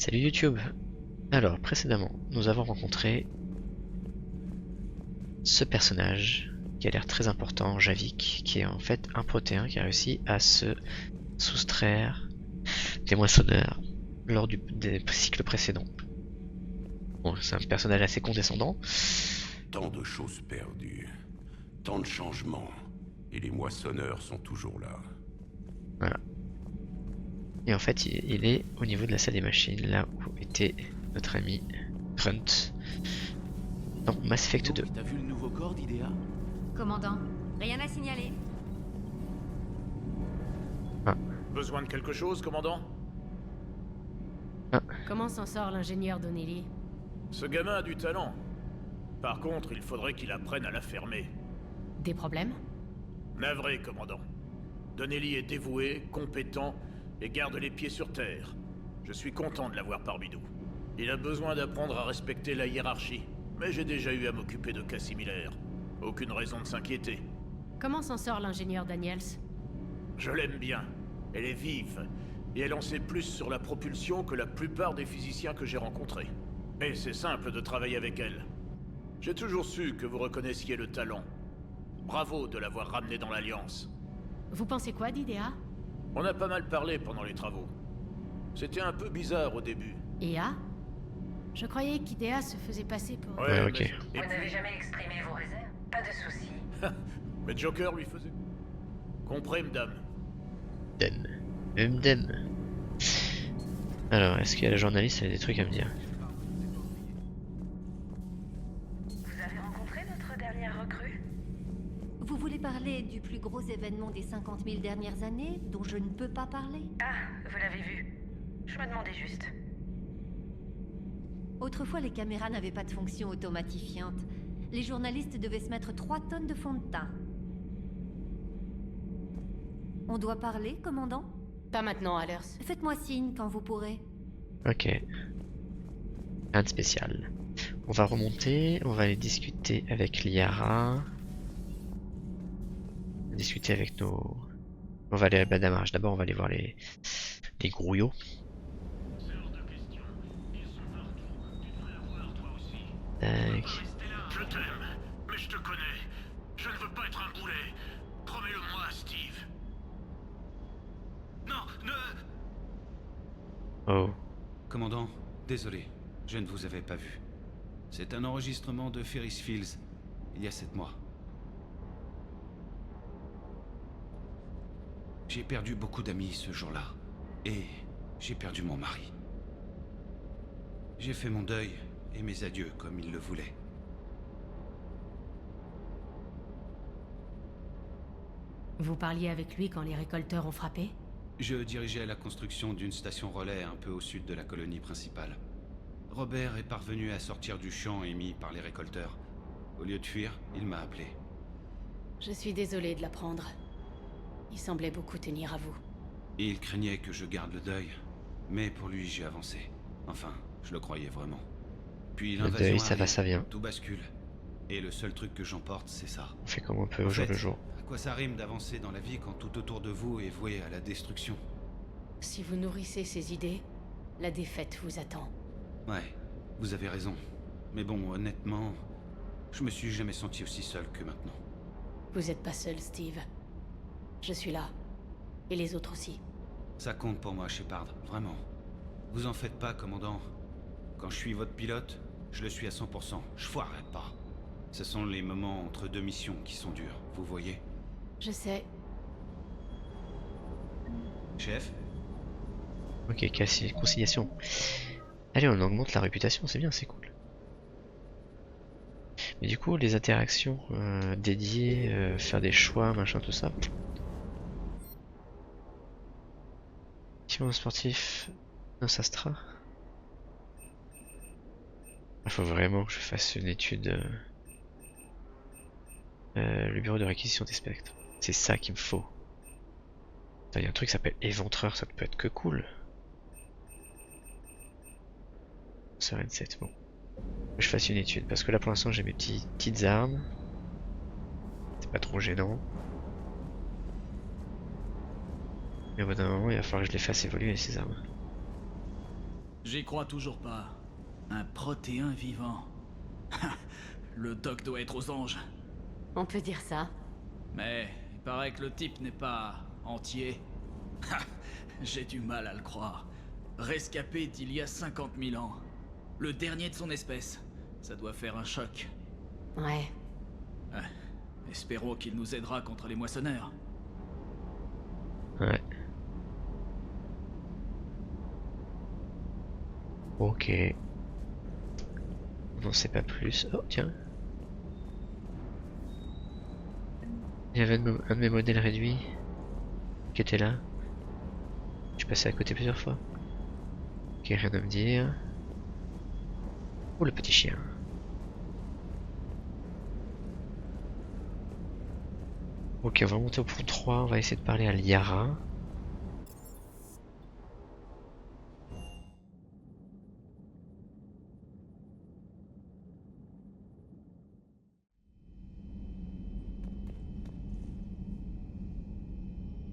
Salut YouTube. Alors, précédemment, nous avons rencontré ce personnage qui a l'air très important, Javik, qui est en fait un protéin qui a réussi à se soustraire des moissonneurs lors des cycles précédents. Bon, c'est un personnage assez condescendant. Tant de choses perdues, tant de changements, et les moissonneurs sont toujours là. Voilà. Et en fait, il est au niveau de la salle des machines, là où était notre ami Grunt dans Mass Effect 2. T'as vu le nouveau corps d'IDEA? Commandant, rien à signaler. Besoin de quelque chose, commandant? Comment s'en sort l'ingénieur Donnelly? Ce gamin a du talent. Par contre, il faudrait qu'il apprenne à la fermer. Des problèmes? Navré, commandant. Donnelly est dévoué, compétent et garde les pieds sur terre. Je suis content de l'avoir parmi nous. Il a besoin d'apprendre à respecter la hiérarchie, mais j'ai déjà eu à m'occuper de cas similaires. Aucune raison de s'inquiéter. Comment s'en sort l'ingénieur Daniels? Je l'aime bien. Elle est vive, et elle en sait plus sur la propulsion que la plupart des physiciens que j'ai rencontrés. Et c'est simple de travailler avec elle. J'ai toujours su que vous reconnaissiez le talent. Bravo de l'avoir ramené dans l'Alliance. Vous pensez quoi d'IDEA? On a pas mal parlé pendant les travaux. C'était un peu bizarre au début. EA? Je croyais qu'IDEA se faisait passer pour... Ouais, ok. Et Vous n'avez puis... jamais exprimé vos réserves? Pas de soucis. Mais Joker lui faisait... Compris, madame. Den. Alors, est-ce qu'il y a la journaliste, elle a des trucs à me dire? Vous avez rencontré notre dernière recrue? Vous voulez parler du plus gros événement des 50 000 dernières années, dont je ne peux pas parler? Ah, vous l'avez vu. Je me demandais juste. Autrefois, les caméras n'avaient pas de fonction automatifiante. Les journalistes devaient se mettre 3 tonnes de fond de teint. On doit parler, commandant? Pas maintenant, Allers. Faites-moi signe quand vous pourrez. Ok. Rien de spécial. On va remonter, on va aller discuter avec Liara. Discuter avec nos... On va aller à Badamarge. D'abord, on va aller voir les grouillots. Tac. Je t'aime, mais je te connais. Je ne veux pas être un boulet. Promets-le-moi, Steve. Non, ne... Oh. Commandant, désolé, je ne vous avais pas vu. C'est un enregistrement de Ferris Fields, il y a 7 mois. J'ai perdu beaucoup d'amis ce jour-là, et j'ai perdu mon mari. J'ai fait mon deuil et mes adieux comme il le voulait. Vous parliez avec lui quand les récolteurs ont frappé? Je dirigeais la construction d'une station relais un peu au sud de la colonie principale. Robert est parvenu à sortir du champ émis par les récolteurs. Au lieu de fuir, il m'a appelé. Je suis désolée de l'apprendre. Il semblait beaucoup tenir à vous. Il craignait que je garde le deuil, mais pour lui j'ai avancé. Enfin, je le croyais vraiment. Puis Le l'invasion deuil, ça va, arrive, ça vient. tout bascule. Et le seul truc que j'emporte, c'est ça. On fait comme on peut En au jour fait, le jour. à quoi ça rime d'avancer dans la vie quand tout autour de vous est voué à la destruction? Si vous nourrissez ces idées, la défaite vous attend. Ouais, vous avez raison. Mais bon, honnêtement, je me suis jamais senti aussi seul que maintenant. Vous êtes pas seul, Steve. Je suis là. Et les autres aussi. Ça compte pour moi, Shepard, vraiment. Vous en faites pas, commandant. Quand je suis votre pilote, je le suis à 100%. Je foirerai pas. Ce sont les moments entre deux missions qui sont durs, vous voyez. Je sais. Chef? Ok, conciliation. Allez, on augmente la réputation, c'est bien, c'est cool. Mais du coup, les interactions dédiées, faire des choix, machin, tout ça. Équipement sportif, non, ça Astra. Il faut vraiment que je fasse une étude. Le bureau de réquisition des spectres. C'est ça qu'il me faut. Il y a un truc qui s'appelle éventreur, ça peut être que cool. Sereine 7, bon. Je fasse une étude parce que là pour l'instant j'ai mes petites armes. C'est pas trop gênant. Mais au bout d'un moment il va falloir que je les fasse évoluer ces armes. J'y crois toujours pas. Un protéin vivant. Le doc doit être aux anges. On peut dire ça. Mais il paraît que le type n'est pas entier. J'ai du mal à le croire. Rescapé d'il y a 50 000 ans. Le dernier de son espèce. Ça doit faire un choc. Ouais. Espérons qu'il nous aidera contre les moissonneurs. Ouais. Ok. On n'en sait pas plus. Oh tiens. Il y avait un de mes modèles réduits qui était là. Je suis passé à côté plusieurs fois. Ok, rien à me dire. Oh le petit chien. Ok, on va monter au point 3, on va essayer de parler à Liara.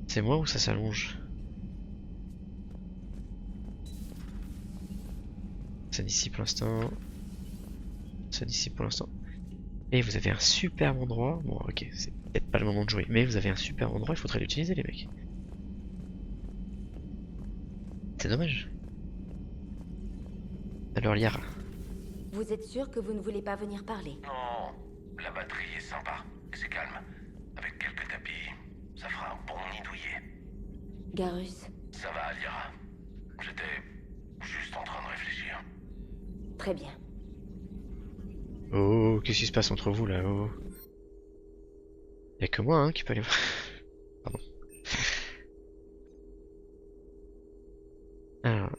C'est moi ou ça s'allonge? Ça d'ici pour l'instant. Ça d'ici pour l'instant. Et vous avez un superbe endroit. Bon ok, c'est peut-être pas le moment de jouer, mais vous avez un super endroit, il faudrait l'utiliser les mecs. C'est dommage. Alors Liara. Vous êtes sûr que vous ne voulez pas venir parler? Non, la batterie est sympa. C'est calme. Avec quelques tapis, ça fera un bon nid douillet. Garus, Ça va, Liara. J'étais juste en train de réfléchir. très bien. Oh, qu'est-ce qui se passe entre vous là? Oh. Y'a que moi hein, qui peut aller voir. Pardon. Alors.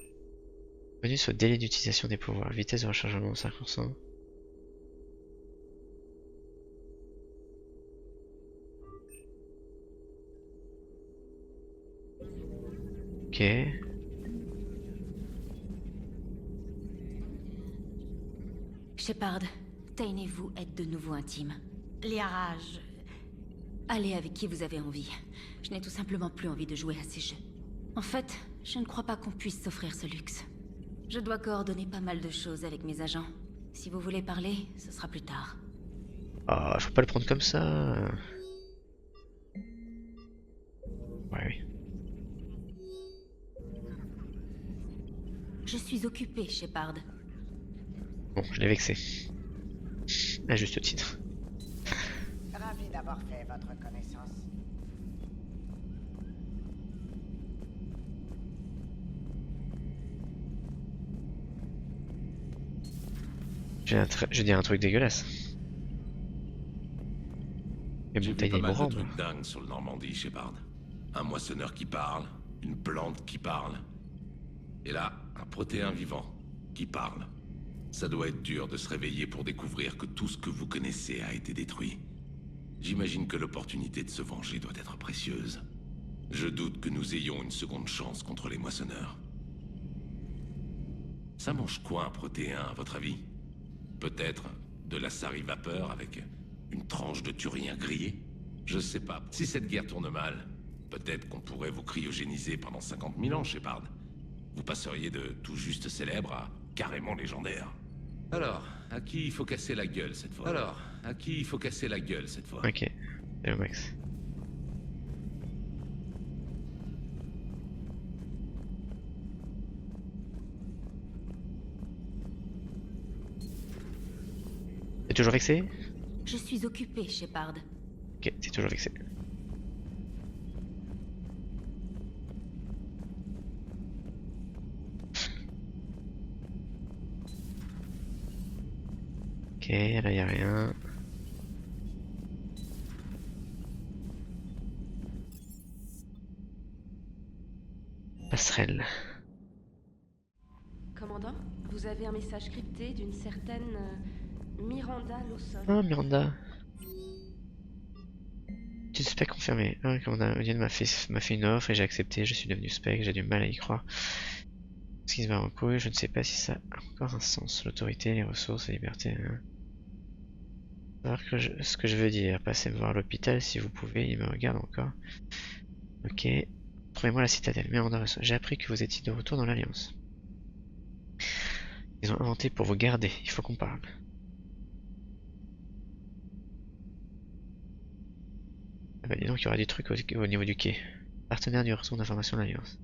Bonus au délai d'utilisation des pouvoirs. Vitesse de rechargement 5%. Ok. Shepard, Tane et vous êtes de nouveau intimes. Liara, Allez avec qui vous avez envie. Je n'ai tout simplement plus envie de jouer à ces jeux. En fait, je ne crois pas qu'on puisse s'offrir ce luxe. Je dois coordonner pas mal de choses avec mes agents. Si vous voulez parler, ce sera plus tard. Ah, faut pas le prendre comme ça. Ouais, oui. Je suis occupée, Shepard. Bon, je l'ai vexé. À juste titre. Ravi d'avoir fait votre connaissance. Je dis un truc dégueulasse. Les J'ai vu bouteilles pas mal de d'émeraude. trucs dingues sur le Normandie, Shepard. Un moissonneur qui parle, une plante qui parle. Et là, un protéin vivant qui parle. Ça doit être dur de se réveiller pour découvrir que tout ce que vous connaissez a été détruit. J'imagine que l'opportunité de se venger doit être précieuse. Je doute que nous ayons une seconde chance contre les moissonneurs. Ça mange quoi un protéin, à votre avis? Peut-être de la sari vapeur avec une tranche de thurien grillé? Je sais pas. Si cette guerre tourne mal, peut-être qu'on pourrait vous cryogéniser pendant 50 000 ans, Shepard. Vous passeriez de tout juste célèbre à carrément légendaire. Alors, à qui il faut casser la gueule cette fois? Ok, c'est le max. T'es toujours vexé? Je suis occupée, Shepard. Ok, t'es toujours vexé. Ok, là y a rien. Passerelle. Commandant, vous avez un message crypté d'une certaine Miranda Lawson. Ah, Miranda. Tu te spec confirmé. Ah, Commandant Odienne m'a fait une offre et j'ai accepté. Je suis devenu spec, j'ai du mal à y croire. Ce qui se va en couille, je ne sais pas si ça a encore un sens. L'autorité, les ressources, la liberté. Hein. Alors que ce que je veux dire, passez me voir à l'hôpital si vous pouvez, il me regarde encore. Ok. Trouvez-moi la citadelle. Miranda, j'ai appris que vous étiez de retour dans l'Alliance. Ils ont inventé pour vous garder, il faut qu'on parle. Ah bah dis donc, il y aura des trucs au niveau du quai. Partenaire du réseau d'information de l'Alliance.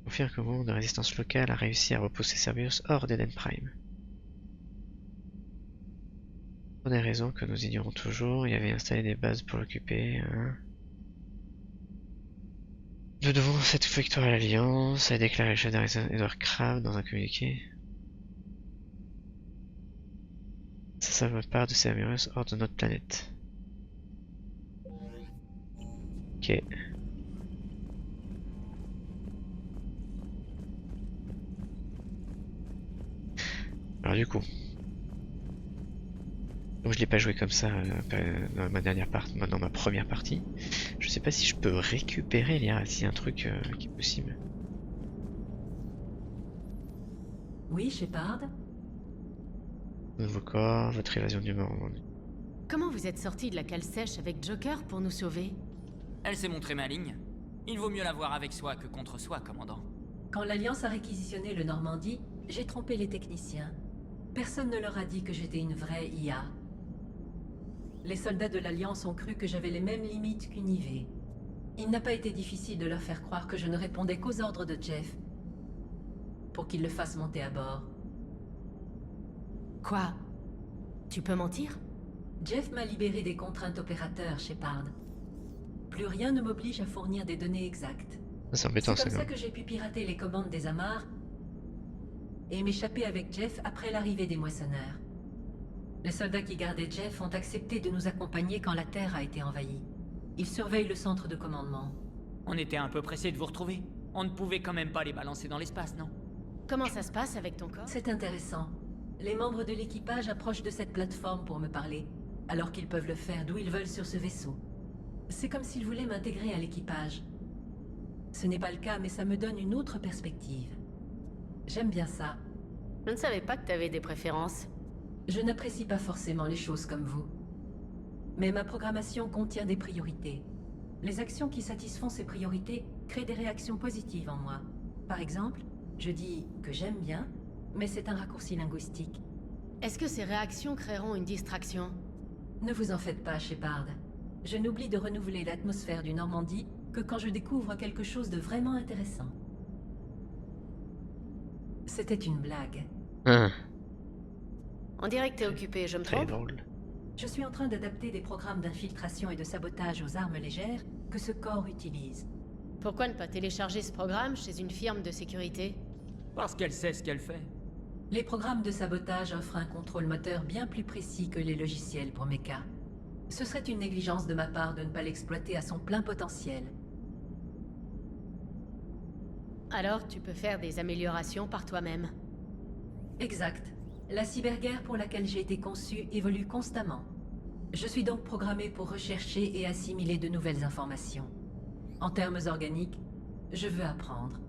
Confirme que le mouvement de résistance locale a réussi à repousser Cerberus hors d'Eden Prime. Pour des raisons que nous ignorons toujours, il avait installé des bases pour l'occuper. Hein. Nous devons cette victoire à l'Alliance, a déclaré le chef Edward Crabbe dans un communiqué. Ça part de Cerberus hors de notre planète. Ok. Alors du coup, donc je l'ai pas joué comme ça dans ma dernière partie, dans ma première partie. Je sais pas si je peux récupérer s'il y a un truc qui est possible. Oui, Shepard. Nouveau corps, votre évasion du monde. Comment vous êtes sorti de la cale sèche avec Joker pour nous sauver? Elle s'est montrée maligne. Il vaut mieux l'avoir avec soi que contre soi, commandant. Quand l'Alliance a réquisitionné le Normandie, j'ai trompé les techniciens. Personne ne leur a dit que j'étais une vraie IA. Les soldats de l'Alliance ont cru que j'avais les mêmes limites qu'une IV. Il n'a pas été difficile de leur faire croire que je ne répondais qu'aux ordres de Jeff, pour qu'il le fasse monter à bord. Quoi? Tu peux mentir? Jeff m'a libéré des contraintes opérateurs, Shepard. Plus rien ne m'oblige à fournir des données exactes. C'est embêtant, c'est comme ça que j'ai pu pirater les commandes des amarres et m'échapper avec Jeff après l'arrivée des moissonneurs. Les soldats qui gardaient Jeff ont accepté de nous accompagner quand la Terre a été envahie. Ils surveillent le centre de commandement. On était un peu pressés de vous retrouver. On ne pouvait quand même pas les balancer dans l'espace, non? Comment ça se passe avec ton corps? C'est intéressant. Les membres de l'équipage approchent de cette plateforme pour me parler, alors qu'ils peuvent le faire d'où ils veulent sur ce vaisseau. C'est comme s'ils voulaient m'intégrer à l'équipage. Ce n'est pas le cas, mais ça me donne une autre perspective. J'aime bien ça. Je ne savais pas que tu avais des préférences. Je n'apprécie pas forcément les choses comme vous. Mais ma programmation contient des priorités. Les actions qui satisfont ces priorités créent des réactions positives en moi. Par exemple, je dis que j'aime bien, mais c'est un raccourci linguistique. Est-ce que ces réactions créeront une distraction? Ne vous en faites pas, Shepard. Je n'oublie de renouveler l'atmosphère du Normandie que quand je découvre quelque chose de vraiment intéressant. C'était une blague. On dirait que t'es occupé, je me trompe? Très drôle. Je suis en train d'adapter des programmes d'infiltration et de sabotage aux armes légères que ce corps utilise. Pourquoi ne pas télécharger ce programme chez une firme de sécurité? Parce qu'elle sait ce qu'elle fait. Les programmes de sabotage offrent un contrôle moteur bien plus précis que les logiciels pour mecha. Ce serait une négligence de ma part de ne pas l'exploiter à son plein potentiel. Alors tu peux faire des améliorations par toi-même. Exact. La cyberguerre pour laquelle j'ai été conçu évolue constamment. Je suis donc programmé pour rechercher et assimiler de nouvelles informations. En termes organiques, je veux apprendre.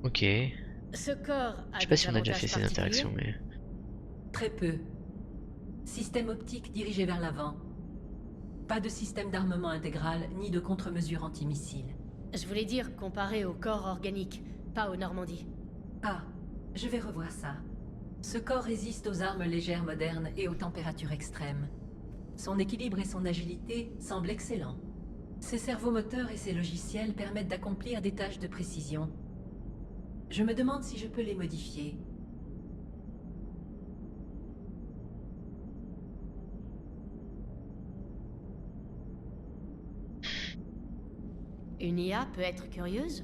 Ok. Ce corps a Je sais pas si on a déjà fait ces interactions, mais... Très peu. Système optique dirigé vers l'avant. Pas de système d'armement intégral, ni de contre-mesures anti-missiles. Je voulais dire comparé au corps organique, pas aux Normandies. Ah, je vais revoir ça. Ce corps résiste aux armes légères modernes et aux températures extrêmes. Son équilibre et son agilité semblent excellents. Ses servomoteurs et ses logiciels permettent d'accomplir des tâches de précision. Je me demande si je peux les modifier. Une IA peut être curieuse?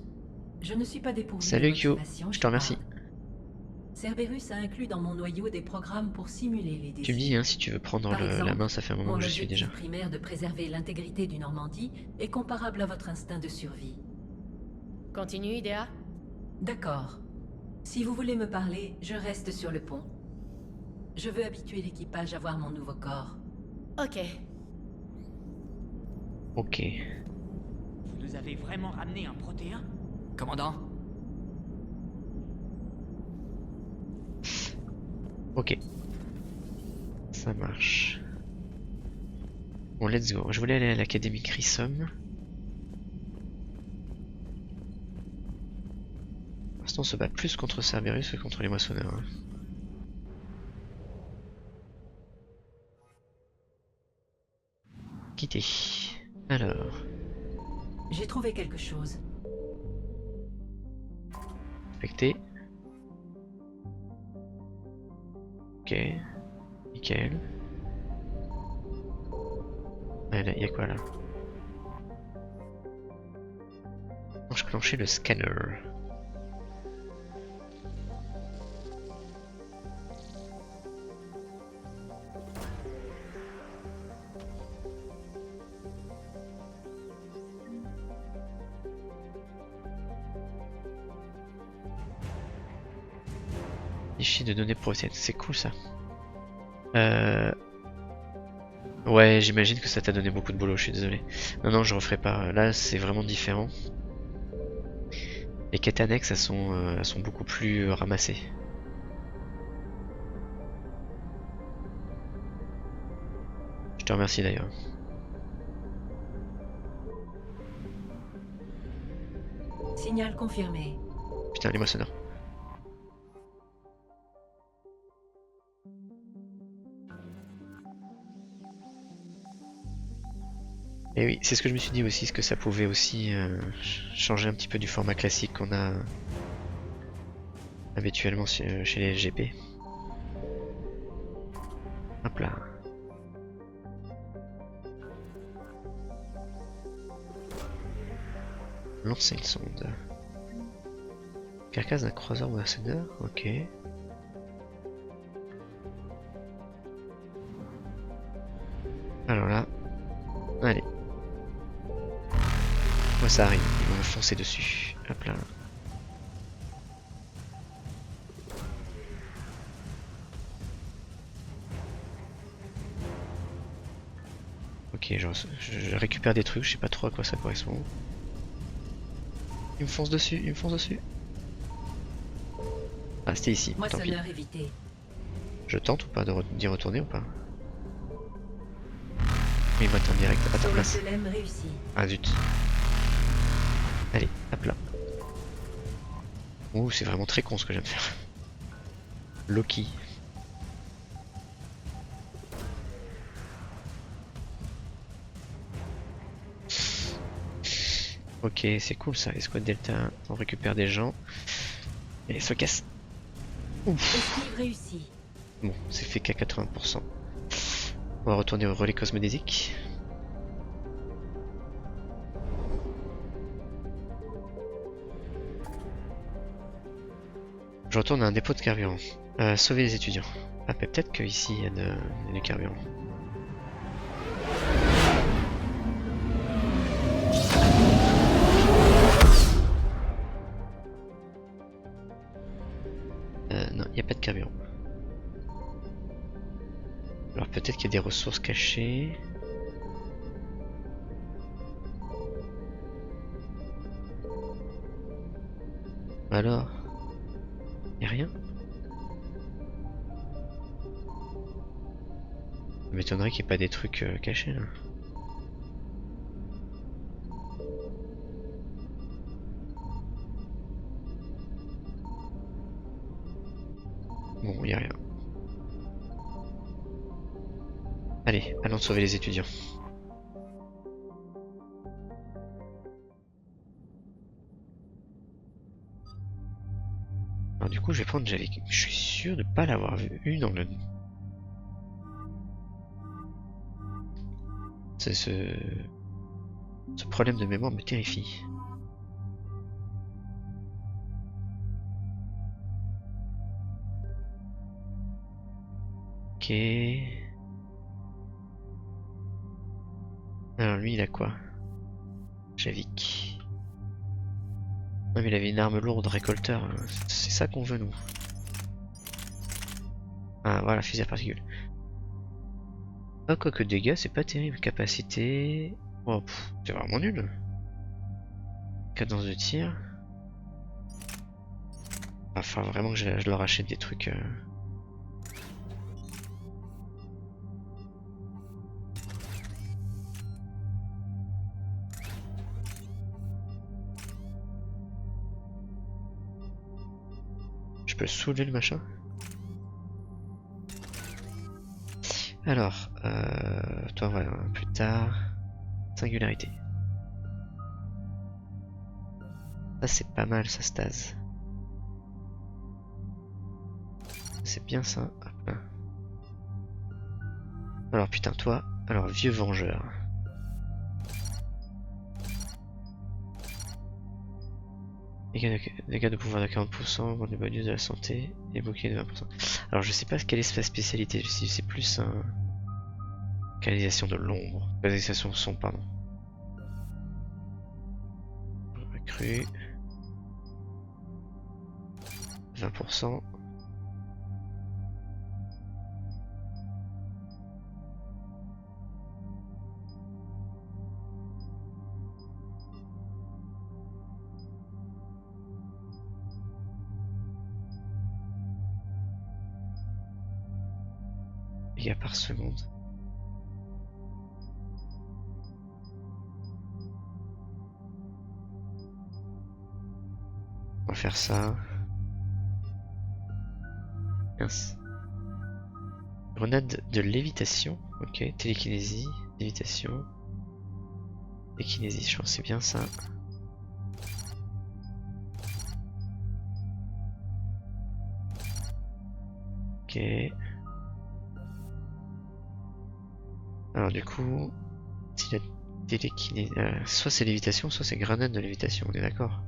Je ne suis pas dépourvu Salut de Q, motivation, je te remercie. Cerberus a inclus dans mon noyau des programmes pour simuler les désirs. Tu me dis hein, si tu veux prendre Par exemple, la main, ça fait un moment mon que je suis objectif déjà. primaire de préserver l'intégrité du Normandie est comparable à votre instinct de survie. Continue, Idea. D'accord. Si vous voulez me parler, je reste sur le pont. Je veux habituer l'équipage à voir mon nouveau corps. Ok. Ok. Vous nous avez vraiment ramené un protéin? Commandant? Ok. Ça marche. Bon, let's go. Je voulais aller à l'académie Grissom. Pour l'instant, l'instant se bat plus contre Cerberus que contre les moissonneurs. Hein. Quitter. Alors. J'ai trouvé quelque chose. Inspecter. Ok. Nickel. Il y a quoi là? Je clenchais le scanner. Fichier de données protéines, c'est cool ça. Ouais, j'imagine que ça t'a donné beaucoup de boulot, je suis désolé. Non, je referai pas. Là, c'est vraiment différent. Les quêtes annexes, elles sont beaucoup plus ramassées. Je te remercie d'ailleurs. Signal confirmé. Putain, les moissonneurs. Et oui, c'est ce que je me suis dit aussi, ce que ça pouvait aussi changer un petit peu du format classique qu'on a habituellement chez les LGP. Hop là. Lancer une sonde. Carcasse d'un croiseur mercenaire, ok. Alors là, allez. Moi ça arrive, ils vont me foncer dessus. Hop là. Ok, je récupère des trucs, je sais pas trop à quoi ça correspond. Il me fonce dessus, il me fonce dessus. Ah, c'était ici, tant pis. Évité. Je tente ou pas d'y retourner ou pas? Il m'attend direct à ta place. Ah zut. Allez, hop là. Ouh, c'est vraiment très con ce que j'aime faire. Loki. Ok, c'est cool ça. Escouade Delta, on récupère des gens. Et se casse. Ouf. Bon, c'est fait qu'à 80%. On va retourner au relais cosmodésique. Je retourne à un dépôt de carburant. Sauver les étudiants. Ah, peut-être qu'ici il y a du carburant. Non, il n'y a pas de carburant. Alors peut-être qu'il y a des ressources cachées. Alors, il n'y a rien. Ça m'étonnerait qu'il n'y ait pas des trucs cachés là. Bon, il n'y a rien. Allez, allons sauver les étudiants. Alors du coup, je vais prendre Javik. Je suis sûr de ne pas l'avoir eu dans le... Ce problème de mémoire me terrifie. Ok. Alors lui il a quoi? Javik. Ouais mais il avait une arme lourde, récolteur. C'est ça qu'on veut nous. Ah voilà, fusil à particules. Ah quoique dégâts c'est pas terrible. Capacité... Oh c'est vraiment nul. Cadence de tir. Enfin vraiment que je leur achète des trucs... Je peux soulever le machin? Alors, toi voilà, plus tard. Singularité. Ça c'est pas mal, ça stase. C'est bien ça. Hop là. Alors putain, toi, alors vieux vengeur. Dégâts de pouvoir de 40%, augmente les bonus de la santé et bouclier de 20%. Alors je sais pas quelle est sa spécialité, si c'est plus un... Canalisation de l'ombre. Canalisation de son, pardon. Recrue. 20%. Dégâts par seconde. On va faire ça. Mince. Grenade de lévitation. Ok, télékinésie, lévitation. Télékinésie, je pense que c'est bien ça. Ok. Alors du coup, si la télékinésie... soit c'est lévitation, soit c'est grenade de lévitation, on est d'accord?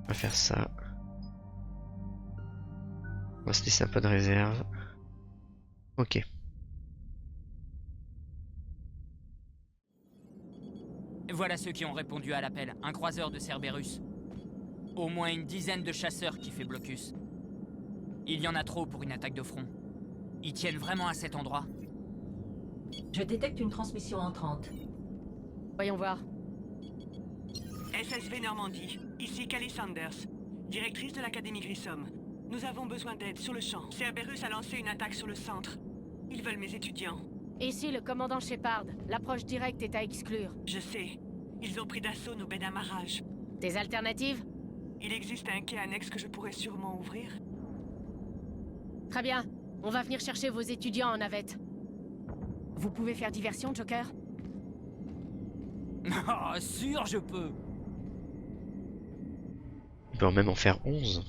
On va faire ça. On va se laisser un peu de réserve. Ok. Voilà ceux qui ont répondu à l'appel. Un croiseur de Cerberus. Au moins une dizaine de chasseurs qui fait blocus. Il y en a trop pour une attaque de front. Ils tiennent vraiment à cet endroit? Je détecte une transmission entrante. Voyons voir. SSV Normandie, ici Callie Sanders, directrice de l'Académie Grissom. Nous avons besoin d'aide sur le champ. Cerberus a lancé une attaque sur le centre. Ils veulent mes étudiants. Ici le commandant Shepard. L'approche directe est à exclure. Je sais. Ils ont pris d'assaut nos baies d'amarrage. Des alternatives? Il existe un quai annexe que je pourrais sûrement ouvrir. Très bien. On va venir chercher vos étudiants en navette. Vous pouvez faire diversion, Joker? Ah, sûr, je peux. On peut même en faire 11.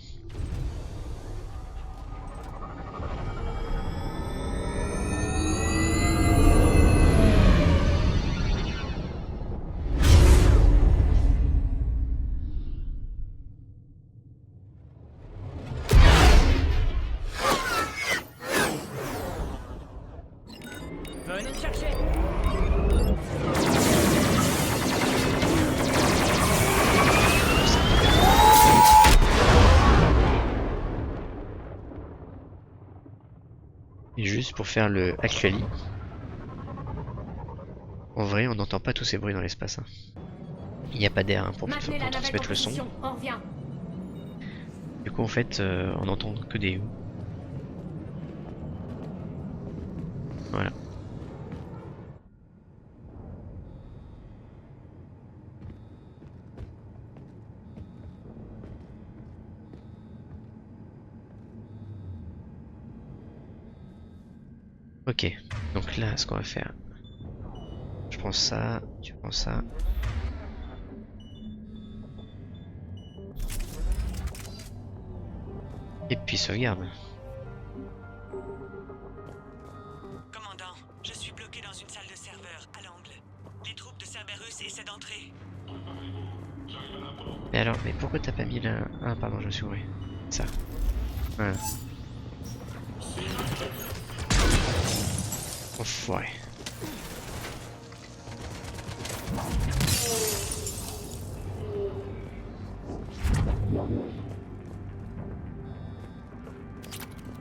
Venez me chercher. Et juste pour faire le actuali. En vrai, on n'entend pas tous ces bruits dans l'espace. Hein. Il n'y a pas d'air hein, pour transmettre le son. On revient. Du coup, en fait, on n'entend que des ou. Voilà. Ok, donc là, ce qu'on va faire, je prends ça, tu prends ça. Et puis sauvegarde. Commandant, je suis bloqué dans une salle de serveur, à l'angle. Les troupes de Cerberus essaient d'entrer. Mais alors, mais pourquoi t'as pas mis là? Ah pardon, je me suis gouré. Ça. Voilà. Enfoiré.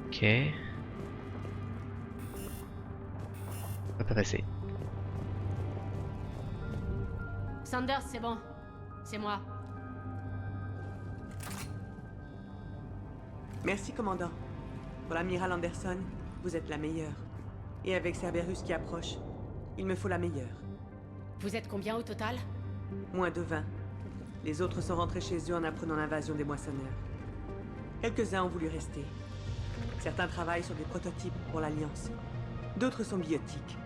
Ok. On va pas passer. Sanders, c'est bon. C'est moi. Merci, commandant. Pour l'amiral Anderson, vous êtes la meilleure. Et avec Cerberus qui approche, il me faut la meilleure. Vous êtes combien au total? Moins de 20. Les autres sont rentrés chez eux en apprenant l'invasion des moissonneurs. Quelques-uns ont voulu rester. Certains travaillent sur des prototypes pour l'Alliance. D'autres sont biotiques.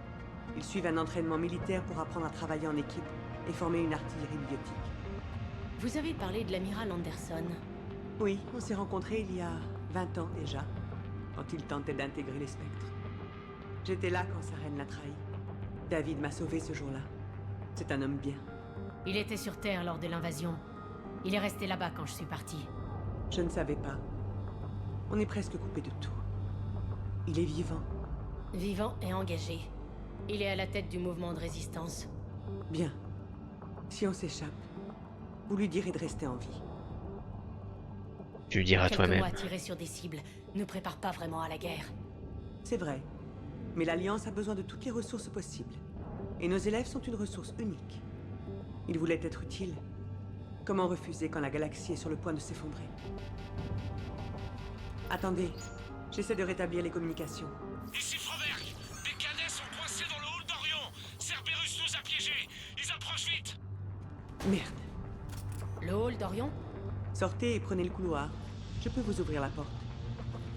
Ils suivent un entraînement militaire pour apprendre à travailler en équipe et former une artillerie biotique. Vous avez parlé de l'amiral Anderson. Oui, on s'est rencontrés il y a 20 ans déjà, quand il tentait d'intégrer les spectres. J'étais là quand sa reine l'a trahi. David m'a sauvé ce jour-là. C'est un homme bien. Il était sur Terre lors de l'invasion. Il est resté là-bas quand je suis parti. Je ne savais pas. On est presque coupé de tout. Il est vivant. Vivant et engagé. Il est à la tête du mouvement de résistance. Bien. Si on s'échappe, vous lui direz de rester en vie. Tu lui diras toi-même. Quelques mois à tirer sur des cibles ne prépare pas vraiment à la guerre. C'est vrai. Mais l'Alliance a besoin de toutes les ressources possibles. Et nos élèves sont une ressource unique. Ils voulaient être utiles. Comment refuser quand la galaxie est sur le point de s'effondrer? Attendez, j'essaie de rétablir les communications. Ici Froberg, des cadets sont coincés dans le hall d'Orion. Cerberus nous a piégés. Ils approchent vite. Merde. Le hall d'Orion? Sortez et prenez le couloir. Je peux vous ouvrir la porte.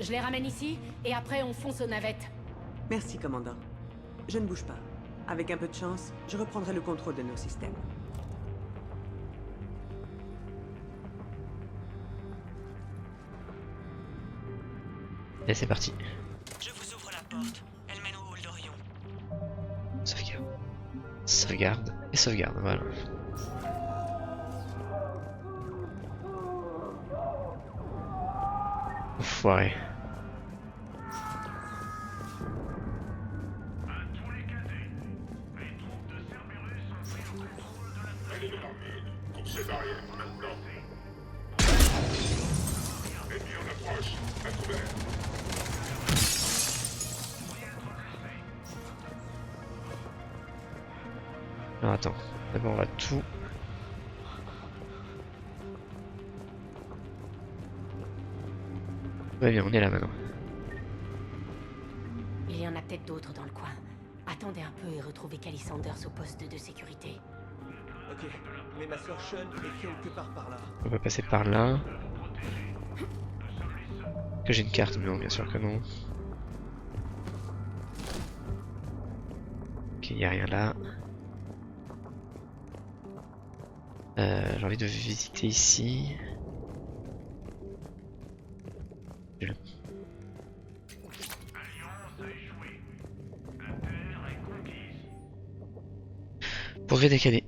Je les ramène ici, et après on fonce aux navettes. Merci, commandant. Je ne bouge pas. Avec un peu de chance, je reprendrai le contrôle de nos systèmes. Et c'est parti. Je vous ouvre la porte. Elle mène au hall d'Orion. Sauvegarde. Sauvegarde et sauvegarde, voilà. Enfoiré. Alors attends, d'abord on va tout... Ouais bien, on est là maintenant. Il y en a peut-être d'autres dans le coin. Attendez un peu et retrouvez Callie Sanders au poste de sécurité. Ok, mais ma soeur Sean est quelque part par là. On va passer par là. Que j'ai une carte? Non, bien sûr que non. Ok, y a rien là. J'ai envie de visiter ici. Progrès décalé.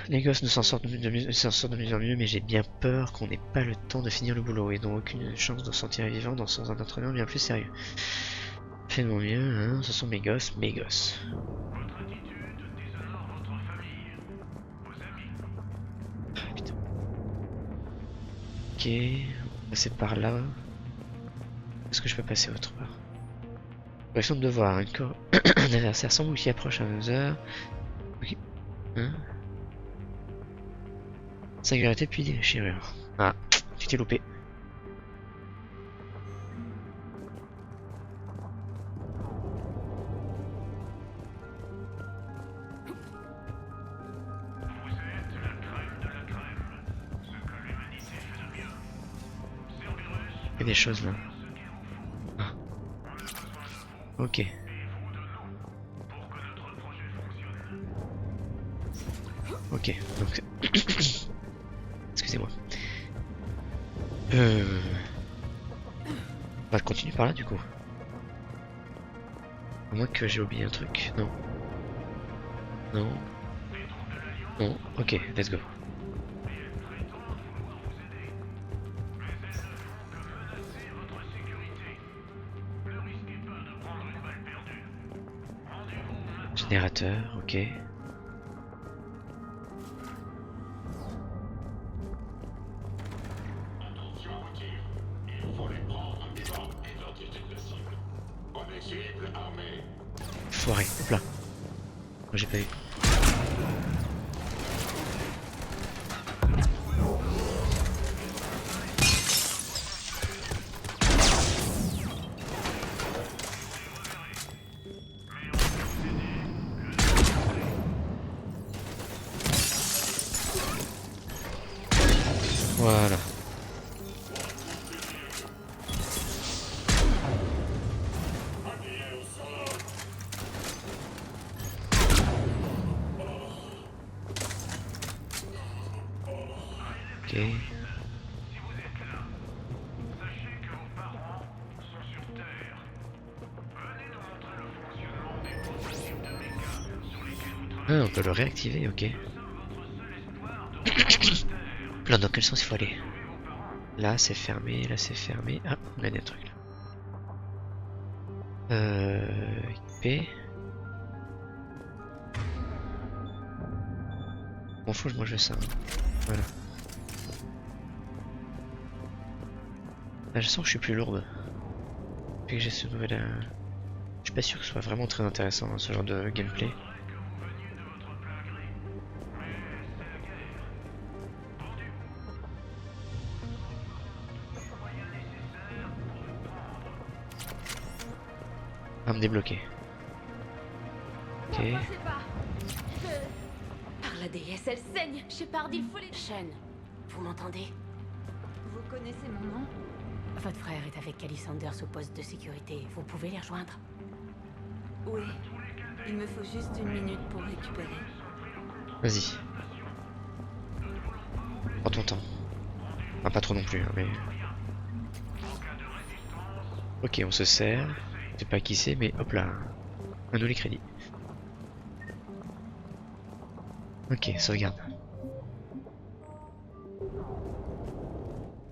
Les gosses s'en sortent de mieux en mieux, mais j'ai bien peur qu'on n'ait pas le temps de finir le boulot et donc aucune chance de s'en tirer vivant dans un entraînement bien plus sérieux. Fais de mon mieux, hein, ce sont mes gosses, mes gosses. Ah, putain. Ok, on va passer par là. Est-ce que je peux passer autre part? Correction de devoir, un adversaire semble qui approche à 11h. Ok. Hein? Singularité puis déchirure. Ah, tu t'es loupé. Il y a des choses là. Ah. Ok. Ok, donc... Excusez-moi. On va continuer par là du coup. À moins que j'ai oublié un truc. Non. Non. Non. Ok, let's go. Générateur, ok. Foiré, hop là. J'ai pas eu. Voilà. Ok. Ah, on peut le réactiver, ok. Là, dans quel sens il faut aller? Là, c'est fermé, là, c'est fermé. Ah, on a des trucs là. Équiper. Bon, faut que moi je veux ça. Voilà. Là, je sens que je suis plus lourde. Depuis que j'ai ce nouvel. Je suis pas sûr que ce soit vraiment très intéressant hein, ce genre de gameplay. Arme débloquée. Ok. Par la déesse, elle saigne. Shepard, il faut les... Shen, vous m'entendez? Vous connaissez mon nom? Votre frère est avec Callie Sanders au poste de sécurité. Vous pouvez les rejoindre? Oui. Il me faut juste une minute pour récupérer. Vas-y. Prends ton temps. Enfin, pas trop non plus, hein, mais... Ok, on se sert. Je sais pas qui c'est, mais hop là. Un les crédits. Ok, sauvegarde.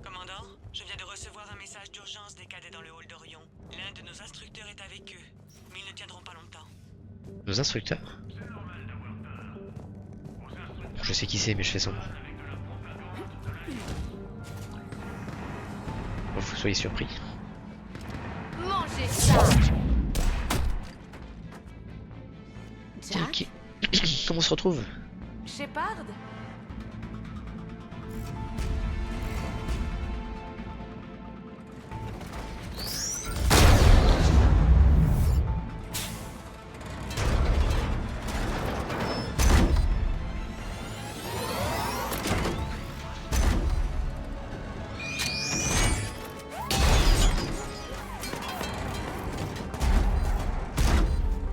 Commandant, je viens de recevoir un message d'urgence des cadets dans le hall d'Orion. L'un de nos instructeurs est avec eux, mais ils ne tiendront pas longtemps. Nos instructeurs? Je sais qui c'est, mais je fais semblant. Bon, faut que vous soyez surpris. Mangez ça! Ok. Comment on se retrouve? Shepard?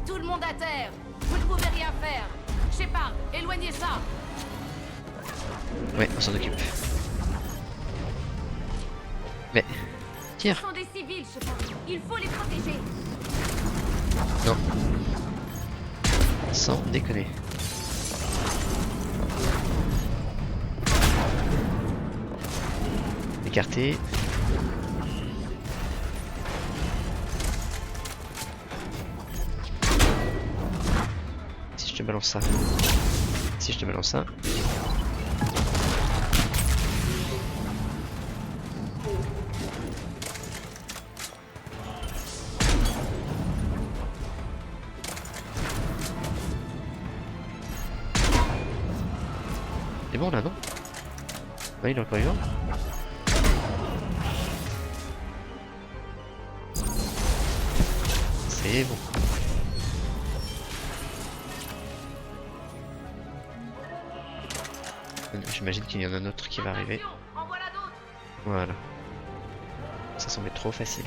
Tout le monde à terre! Vous ne pouvez rien faire! Shepard, éloignez ça! Ouais, on s'en occupe. Mais... Tire! Ce sont des civils, Shepard. Il faut les protéger. Non. Sans déconner. Écarté. Si je te balance ça. Si je te balance ça. C'est bon là, non? Ouais, il est encore vivant. C'est bon. J'imagine qu'il y en a un autre qui va arriver. Voilà. Ça semblait trop facile.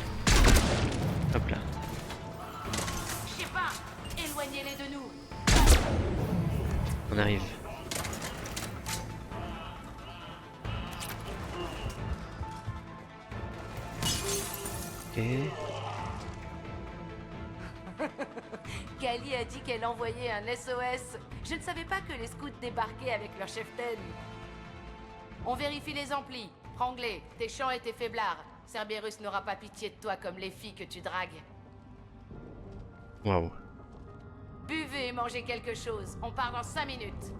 Hop là. Shepard, éloignez-les de nous. On arrive. Ok. Callie a dit qu'elle envoyait un SOS. Je ne savais pas que les scouts débarquaient avec leur cheftaine. On vérifie les amplis. Franglais, tes chants et tes faiblards. Cerberus n'aura pas pitié de toi comme les filles que tu dragues. Waouh. Buvez et mangez quelque chose. On part dans 5 minutes.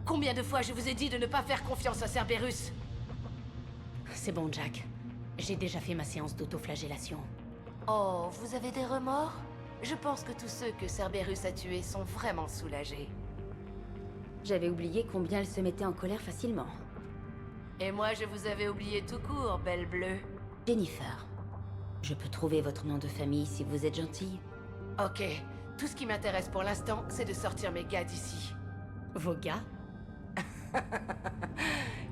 Combien de fois je vous ai dit de ne pas faire confiance à Cerberus? C'est bon, Jack. J'ai déjà fait ma séance d'autoflagellation. Oh, vous avez des remords? Je pense que tous ceux que Cerberus a tués sont vraiment soulagés. J'avais oublié combien elle se mettait en colère facilement. Et moi, je vous avais oublié tout court, belle bleue. Jennifer. Je peux trouver votre nom de famille si vous êtes gentille? Ok, Tout ce qui m'intéresse pour l'instant, c'est de sortir mes gars d'ici. Vos gars?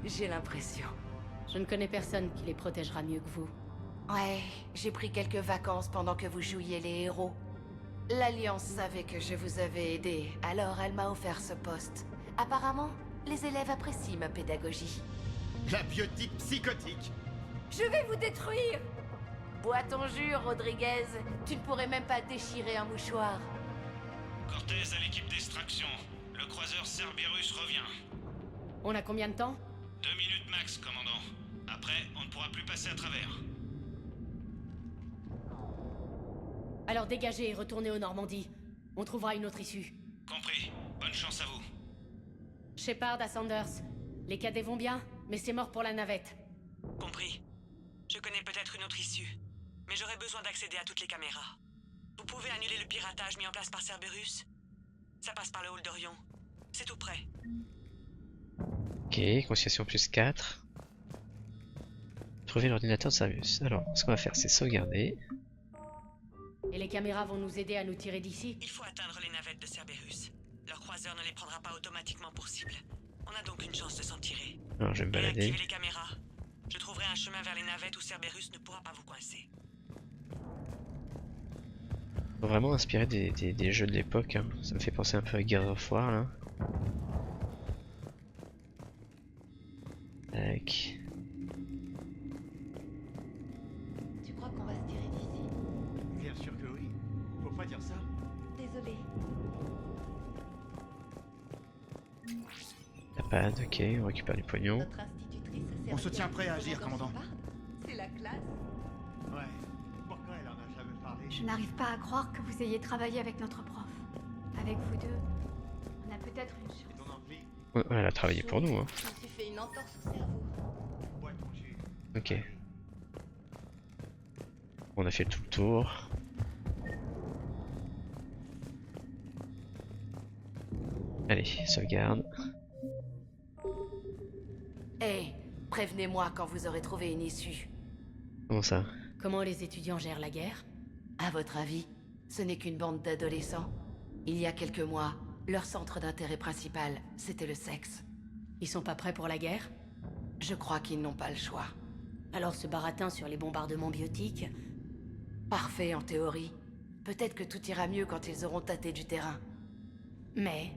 J'ai l'impression. Je ne connais personne qui les protégera mieux que vous. Ouais, j'ai pris quelques vacances pendant que vous jouiez les héros. L'Alliance savait que je vous avais aidé, alors elle m'a offert ce poste. Apparemment, les élèves apprécient ma pédagogie. La biotique psychotique. Je vais vous détruire! Bois ton jus, Rodriguez. Tu ne pourrais même pas déchirer un mouchoir. Cortez à l'équipe d'extraction. Le croiseur Cerberus revient. On a combien de temps? 2 minutes max, commandant. Après, on ne pourra plus passer à travers. Alors dégagez et retournez aux Normandies. On trouvera une autre issue. Compris. Bonne chance à vous. Shepard à Sanders. Les cadets vont bien, mais c'est mort pour la navette. Compris. Je connais peut-être une autre issue, mais j'aurais besoin d'accéder à toutes les caméras. Vous pouvez annuler le piratage mis en place par Cerberus? Ça passe par le hall d'Orion. C'est tout prêt. Ok, conciliation plus 4. Trouver l'ordinateur de Cerberus. Alors, ce qu'on va faire, c'est sauvegarder. Et les caméras vont nous aider à nous tirer d'ici? Il faut atteindre les navettes de Cerberus. Leur croiseur ne les prendra pas automatiquement pour cible. On a donc une chance de s'en tirer. Alors, je vais me balader. Réactivez les caméras. Je trouverai un chemin vers les navettes où Cerberus ne pourra pas vous coincer. Faut vraiment inspiré des jeux de l'époque. Hein. Ça me fait penser un peu à Gears of War là. Tac. Tu crois qu'on va se tirer d'ici? Bien sûr que oui. Faut pas dire ça. Désolé. La pad, ok, on récupère du pognon. Notre institutrice On se tient prêt à agir, commandant commandant. Shepard. C'est la classe. Ouais. Pourquoi elle en a jamais parlé? Je n'arrive pas à croire que vous ayez travaillé avec notre prof. Avec vous deux, on a peut-être une chance. Ton ampli? Ouais, elle a travaillé pour nous. Hein. Je me suis fait une entorse au cerveau. Ouais, ton jus. Ok. On a fait tout le tour. Allez, sauvegarde. Hey, prévenez-moi quand vous aurez trouvé une issue. Comment ça? Comment les étudiants gèrent la guerre? À votre avis, ce n'est qu'une bande d'adolescents. Il y a quelques mois, leur centre d'intérêt principal, c'était le sexe. Ils sont pas prêts pour la guerre? Je crois qu'ils n'ont pas le choix. Alors ce baratin sur les bombardements biotiques? Parfait en théorie. Peut-être que tout ira mieux quand ils auront tâté du terrain. Mais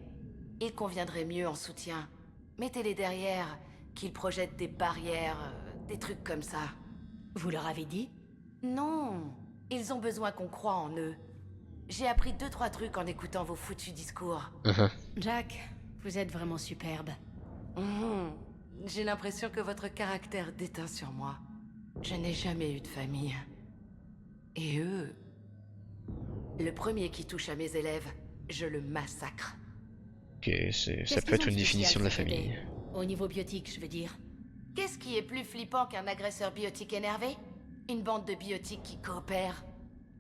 il conviendrait mieux en soutien. Mettez-les derrière, qu'ils projettent des barrières, des trucs comme ça. Vous leur avez dit? Non, ils ont besoin qu'on croie en eux. J'ai appris 2-3 trucs en écoutant vos foutus discours. Jack, vous êtes vraiment superbe. J'ai l'impression que votre caractère déteint sur moi. Je n'ai jamais eu de famille. Et eux... Le premier qui touche à mes élèves, je le massacre. Ok, ça peut être une définition de la famille. Au niveau biotique, je veux dire. Qu'est-ce qui est plus flippant qu'un agresseur biotique énervé? Une bande de biotiques qui coopèrent.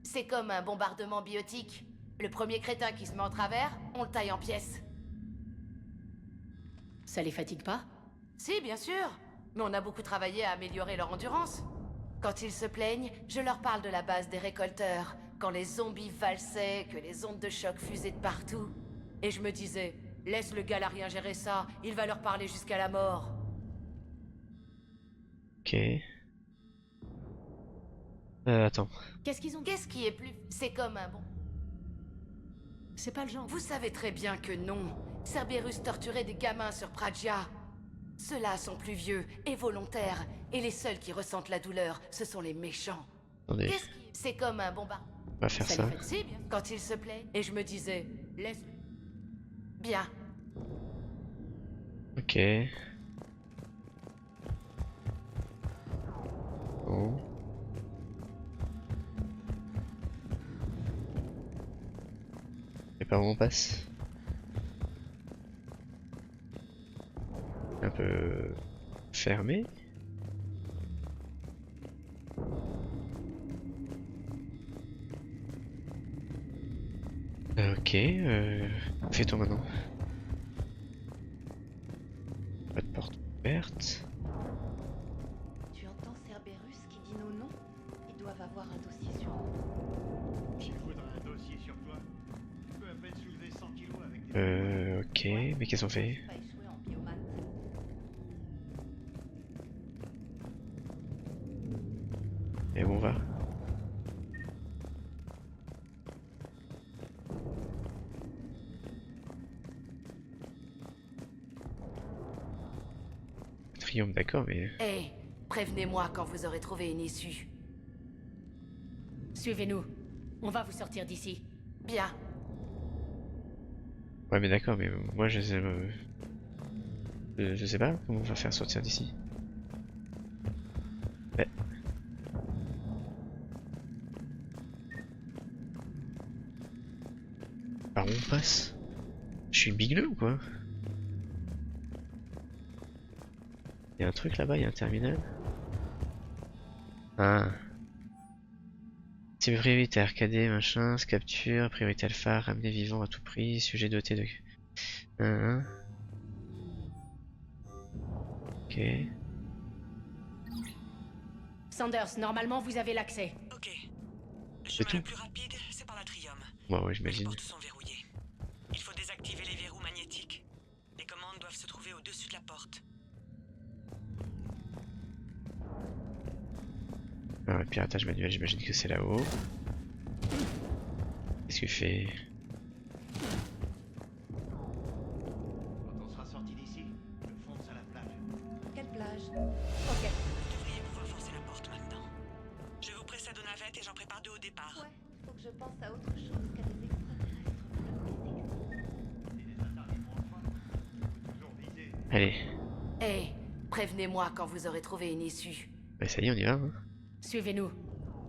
C'est comme un bombardement biotique. Le premier crétin qui se met en travers, on le taille en pièces. Ça les fatigue pas? Si, bien sûr. Mais on a beaucoup travaillé à améliorer leur endurance. Quand ils se plaignent, je leur parle de la base des récolteurs, quand les zombies valsaient, que les ondes de choc fusaient de partout. Et je me disais, laisse le galarien gérer ça, il va leur parler jusqu'à la mort. Ok. Attends. Qu'est-ce qu'ils ont? Qu'est-ce qui est plus... C'est comme un bon... C'est pas le genre. Vous savez très bien que non. Cerberus torturait des gamins sur Pragia. Ceux-là sont plus vieux et volontaires, et les seuls qui ressentent la douleur, ce sont les méchants. Attendez. C'est comme un bombard. On va faire ça. Si, bien. Quand il se plaît, et je me disais, laisse... Bien. Ok. Bon. Et par où on passe? Un peu fermé. Ok, fais-toi maintenant. Pas de porte ouverte. Tu entends Cerberus qui dit nos noms? Ils doivent avoir un dossier sur nous. Qui voudrait un dossier sur toi? Ok, mais qu'est-ce qu'on fait? Et où on va? Triomphe, d'accord, mais... Hé, prévenez-moi quand vous aurez trouvé une issue. Suivez-nous. On va vous sortir d'ici. Bien. Ouais, mais d'accord, mais moi je sais pas comment on va faire sortir d'ici. Ouais. Par où on passe? Je suis bigleux ou quoi? Il y a un truc là-bas, il y a un terminal. Ah. Type prioritaire, KD, machin, capture, priorité alpha, ramener vivant à tout prix, sujet doté de... Ok. Sanders, normalement vous avez l'accès. Ok. Le C'est chemin tout? le plus rapide, c'est par l'atrium. Bon, ouais, Les j'imagine. portes sont verrouillées. Il faut désactiver les verrous magnétiques. Les commandes doivent se trouver au-dessus de la porte. Ah, ouais, piratage manuel, j'imagine que c'est là-haut. Qu'est-ce qu'il fait? Quand on sera sorti d'ici, je fonce à la plage. Quelle plage? Ok. Vous devriez pouvoir forcer la porte maintenant. Je vous précède aux navettes et j'en prépare deux au départ. Ouais, faut que je pense à autre chose qu'à des extraterrestres. Allez. Hé, prévenez-moi quand vous aurez trouvé une issue. Bah ça y est, on y va. Hein. Suivez-nous.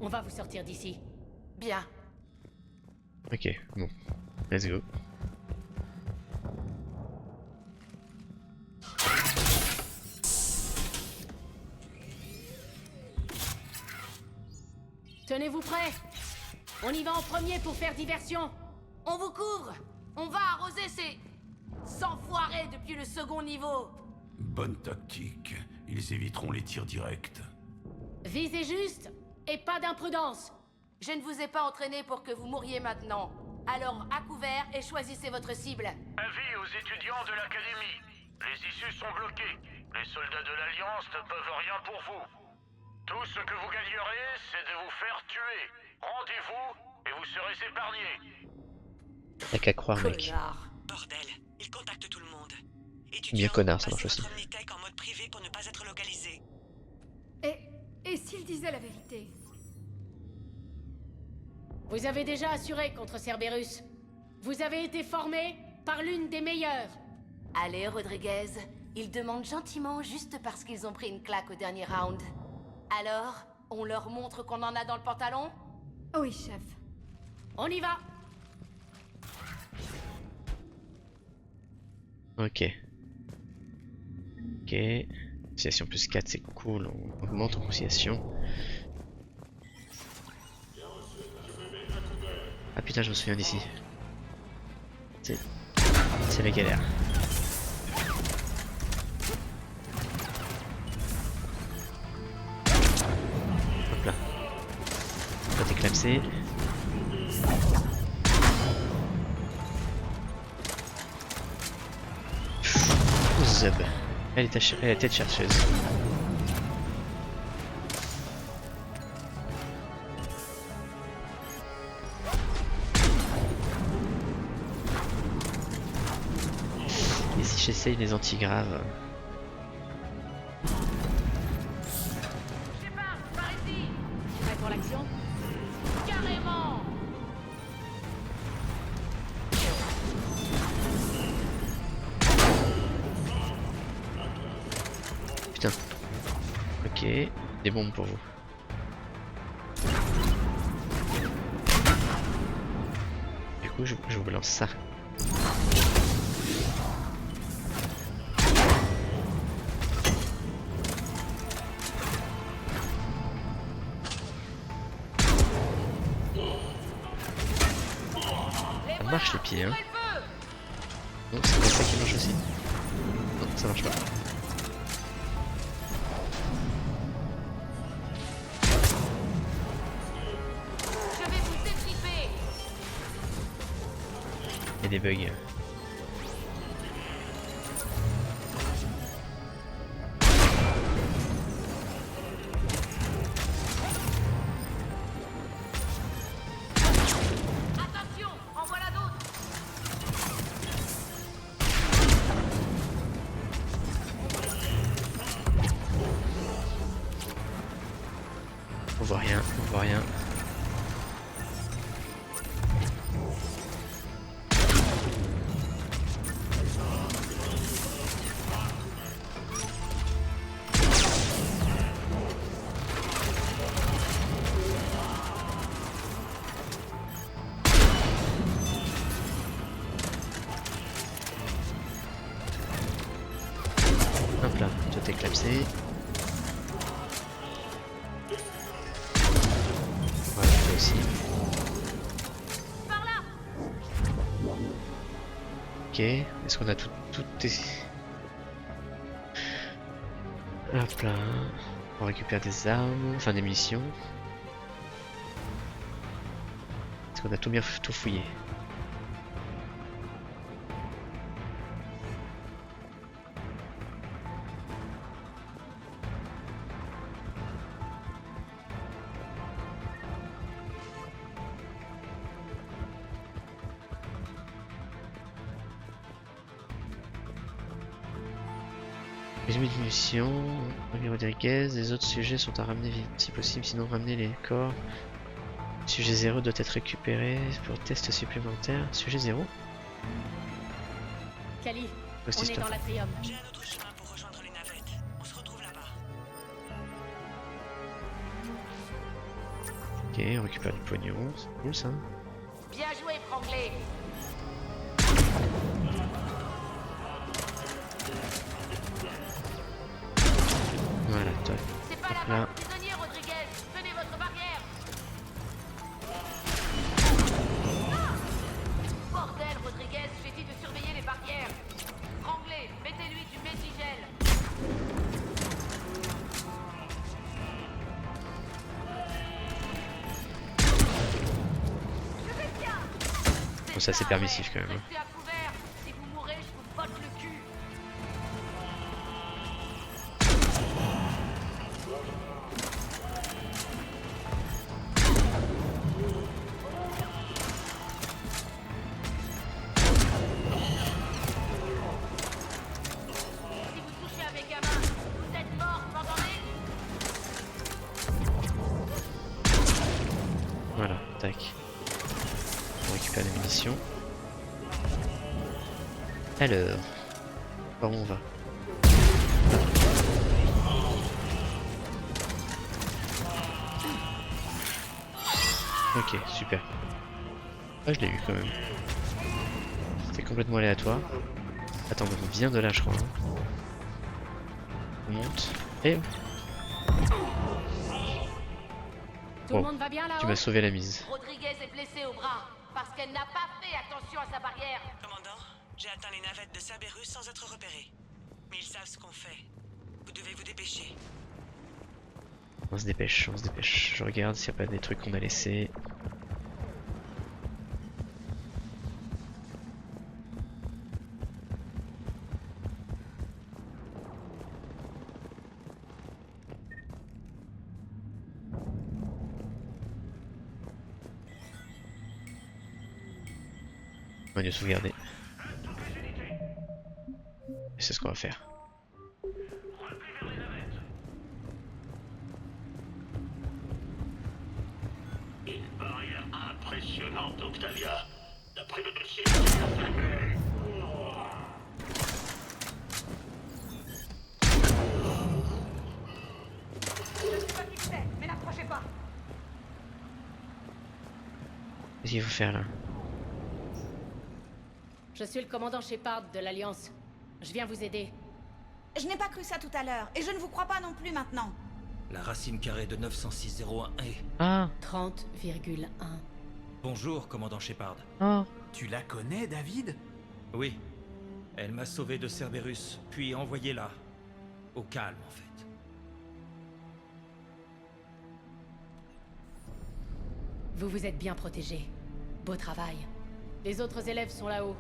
On va vous sortir d'ici. Bien. Ok, bon. Let's go. Tenez-vous prêts. On y va en premier pour faire diversion. On vous couvre. On va arroser ces... s'enfoirer depuis le second niveau. Bonne tactique. Ils éviteront les tirs directs. Visez juste et pas d'imprudence. Je ne vous ai pas entraîné pour que vous mouriez maintenant. Alors, à couvert et choisissez votre cible. Avis aux étudiants de l'académie. Les issues sont bloquées. Les soldats de l'Alliance ne peuvent rien pour vous. Tout ce que vous gagnerez, c'est de vous faire tuer. Rendez-vous et vous serez épargnés. Y'a qu'à croire, mec. Bordel, il contacte tout le monde. Bien connard, ça marche aussi. Votre Omnitech en mode privé pour ne pas être localisé. Et s'il disait la vérité? Vous avez déjà assuré contre Cerberus. Vous avez été formé par l'une des meilleures. Allez, Rodriguez. Ils demandent gentiment juste parce qu'ils ont pris une claque au dernier round. Alors, on leur montre qu'on en a dans le pantalon? Oui, chef. On y va. Ok. Ok. Conciliation plus 4, c'est cool. On augmente en conciliation. Ah putain, je me souviens d'ici. C'est la galère. Hop là. On va t'éclapser. Zub. Elle est tête chercheuse. Et si j'essaye les antigraves? Prêt pour l'action? Carrément. Putain. Ok, des bombes pour vous. Du coup, je vous balance ça. Ça marche les pieds, hein. Non, c'est pas ça qui marche aussi. Non, ça marche pas. Je vais vous détriper. Il y a des bugs. voit rien, on voit rien. Hop là, toi t'es clapsé. Voilà, toi aussi. Ok, est-ce qu'on a tout Hop là, on récupère des armes, enfin des munitions. Est-ce qu'on a tout bien tout fouillé? Résumé de munitions, Olivier Rodriguez, les autres sujets sont à ramener si possible, sinon ramener les corps. Sujet 0 doit être récupéré pour test supplémentaire. Sujet 0 Kali, Aussi, on est stop. dans l'atrium. J'ai un autre chemin pour rejoindre les navettes. On se retrouve là-bas. Ok, on récupère du pognon, c'est cool ça. Bien joué, Franklin. Voilà, toi. C'est pas Hop là-bas, là. prisonnier Rodriguez. Tenez votre barrière. Bordel, Rodriguez, j'ai dit de surveiller les barrières. Franklin, mettez-lui du mésigel. Bon, ça c'est permissif quand même. hein. Restez à couvert. Si vous mourrez, je vous botte le cul. Si vous touchez à mes gamins, vous êtes morts, vous m'entendez? Voilà, tac. On récupère les munitions. Alors, par où on va? Ok, super. Ah, je l'ai eu quand même. C'était complètement aléatoire. Attends, on vient de là, je crois. hein. On monte. Et Tout le monde va bien là-haut? tu m'as sauvé la mise. Rodriguez est blessée au bras parce qu'elle n'a pas fait attention à sa barrière. Commandant, j'ai atteint les navettes de Cerberus sans être repéré. Mais ils savent ce qu'on fait. Vous devez vous dépêcher. On se dépêche, on se dépêche. Je regarde s'il n'y a pas des trucs qu'on a laissés. On va mieux sauvegarder. Et c'est ce qu'on va faire. Une barrière impressionnante, Octavia. D'après le dossier, Je sais pas qui c'est, mais n'approchez pas. Qu'est-ce qu'il faut faire là? Je suis le commandant Shepard de l'Alliance. Je viens vous aider. Je n'ai pas cru ça tout à l'heure, et je ne vous crois pas non plus maintenant. La racine carrée de 90601 est... Ah 30,1. Bonjour, commandant Shepard. Oh. Tu la connais, David? Oui. Elle m'a sauvé de Cerberus, puis envoyé là. Au calme, en fait. Vous vous êtes bien protégé. Beau travail. Les autres élèves sont là-haut.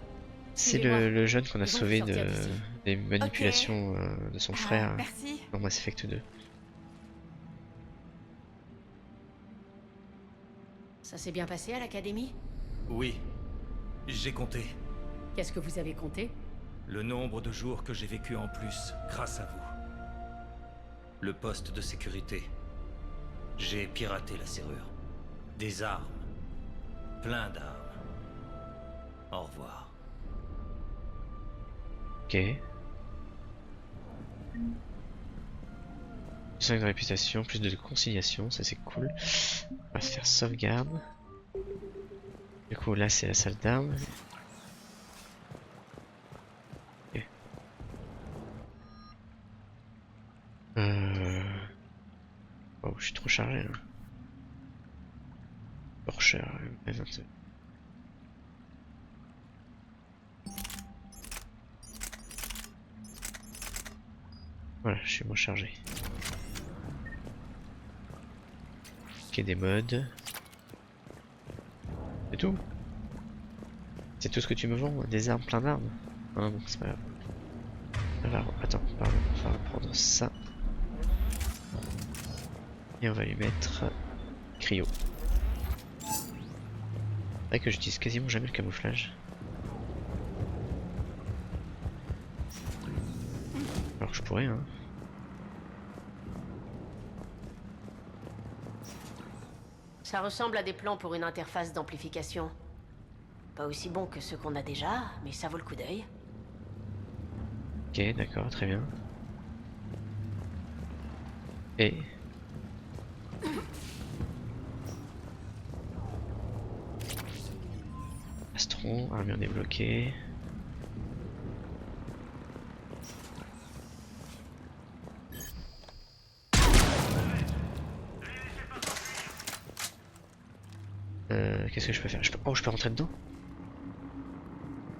C'est Suivez-moi. le jeune qu'on a Ils vont sauvé vous sortir d'ici. des manipulations de son frère merci. dans Mass Effect 2. Ça s'est bien passé à l'académie? Oui. J'ai compté. Qu'est-ce que vous avez compté? Le nombre de jours que j'ai vécu en plus, grâce à vous. Le poste de sécurité. J'ai piraté la serrure. Des armes. Plein d'armes. Au revoir. Ok. 5 de réputation, plus de conciliation, ça c'est cool. On va se faire sauvegarde. Du coup là c'est la salle d'armes. Ok. Oh, je suis trop chargé là. Porsche, voilà, je suis moins chargé. Ok, des modes. C'est tout. C'est tout ce que tu me vends, des armes, plein d'armes. Ah bon, c'est pas grave. Alors, attends, pardon, on va prendre ça. Et on va lui mettre cryo. C'est vrai que j'utilise quasiment jamais le camouflage. Alors que je pourrais, hein. Ça ressemble à des plans pour une interface d'amplification. Pas aussi bon que ceux qu'on a déjà, mais ça vaut le coup d'œil. Ok, d'accord, très bien. Et... Astron, armure débloquée. Qu'est-ce que je peux faire? Oh, je peux rentrer dedans?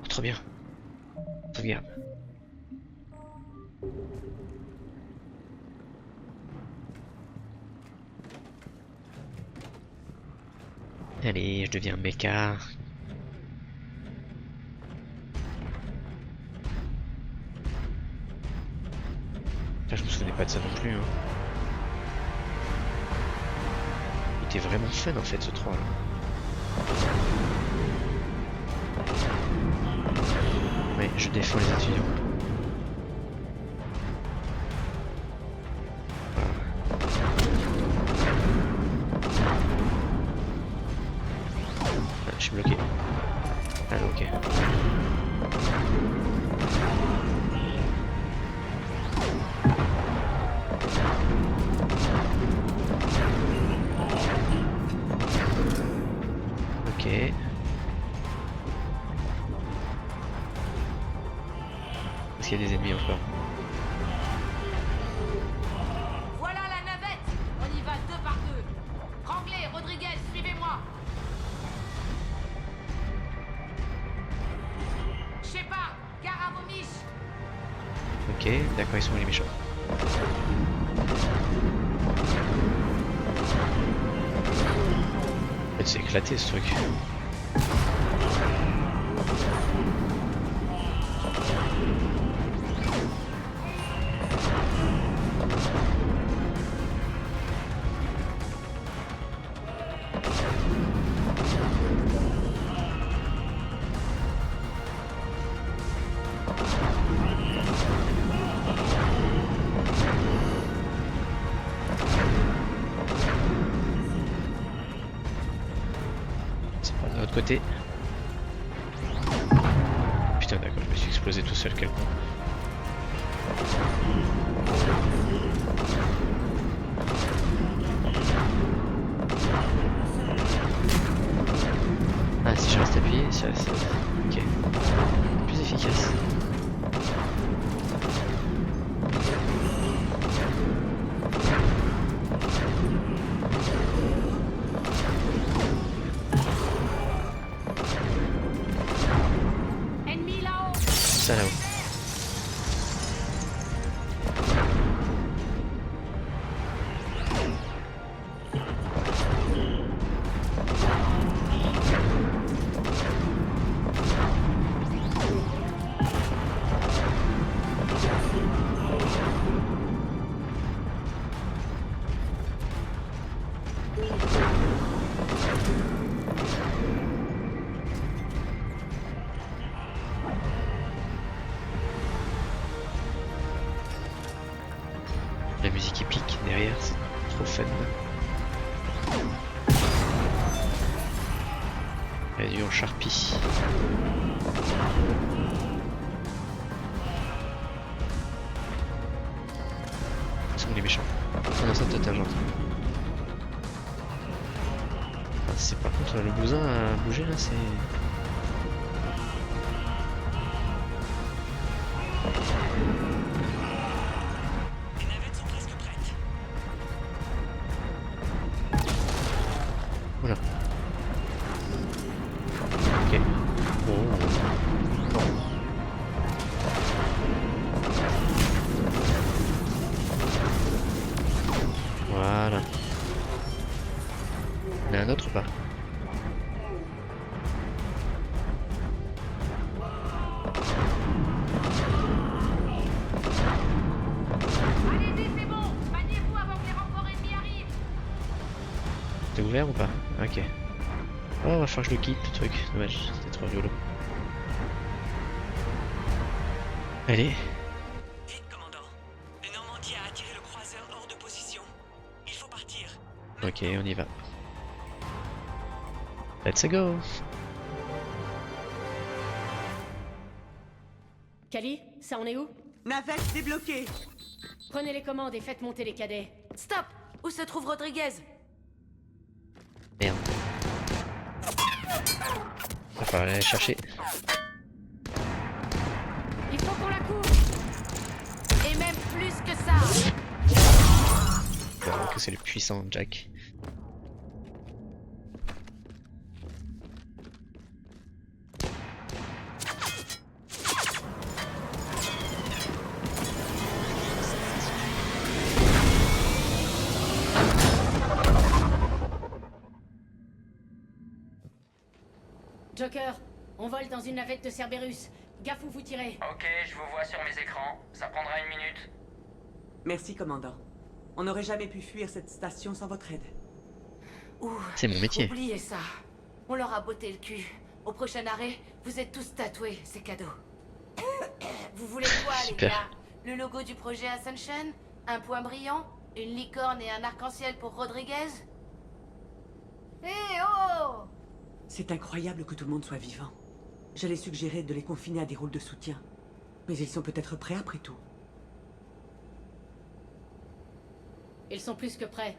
Oh, trop bien. Sauvegarde. Allez, je deviens mecha. Là, je me souvenais pas de ça non plus. Hein. Il était vraiment fun en fait ce 3 là. Ouais, je défends les étudiants. Ah, je suis bloqué. Ah ok. Ok. Est-ce qu'il y a des ennemis encore? Voilà la navette. On y va 2 par 2. Ranglais, Rodriguez, suivez-moi. Shepard, gare à vos miches. Ok, d'accord, ils sont où les méchants? En fait, c'est éclaté ce truc. De l'autre côté. Putain d'accord, je me suis explosé tout seul, quel con. Ah si je reste appuyé, ça c'est... Ok. Plus efficace. Ça là-haut. La musique épique derrière, c'est trop fun. Réduit en charpie. Ils sont les méchants. On a ça total gentil. Ah, c'est par contre le bousin à bouger là, c'est. Voilà. Ok. Voilà. Il y en a un autre ou pas? Allez-y, c'est bon. Maniez-vous avant que les renforts ennemis arrivent. T'es ouvert ou pas? Ok. Oh, va falloir que je le quitte le truc. Dommage, c'était trop rigolo. Allez. Vite, commandant. Le Normandie a attiré le croiseur hors de position. Il faut partir. Ok, on y va. Let's go. Kali, ça en est où? Navette débloquée. Prenez les commandes et faites monter les cadets. Stop! Où se trouve Rodriguez? Merde. Va falloir aller chercher. Il faut qu'on la couvre! Et même plus que ça! Vraiment que c'est le puissant Jack. Joker, on vole dans une navette de Cerberus. Gaffe où vous tirez. Ok, je vous vois sur mes écrans. Ça prendra 1 minute. Merci, commandant. On n'aurait jamais pu fuir cette station sans votre aide. C'est mon métier. Oubliez ça. On leur a botté le cul. Au prochain arrêt, vous êtes tous tatoués, c'est cadeau. Vous voulez quoi, Super. les gars? Le logo du projet Ascension? Un point brillant? Une licorne et un arc-en-ciel pour Rodriguez? Hé, oh! C'est incroyable que tout le monde soit vivant. J'allais suggérer de les confiner à des rôles de soutien. Mais ils sont peut-être prêts après tout. Ils sont plus que prêts.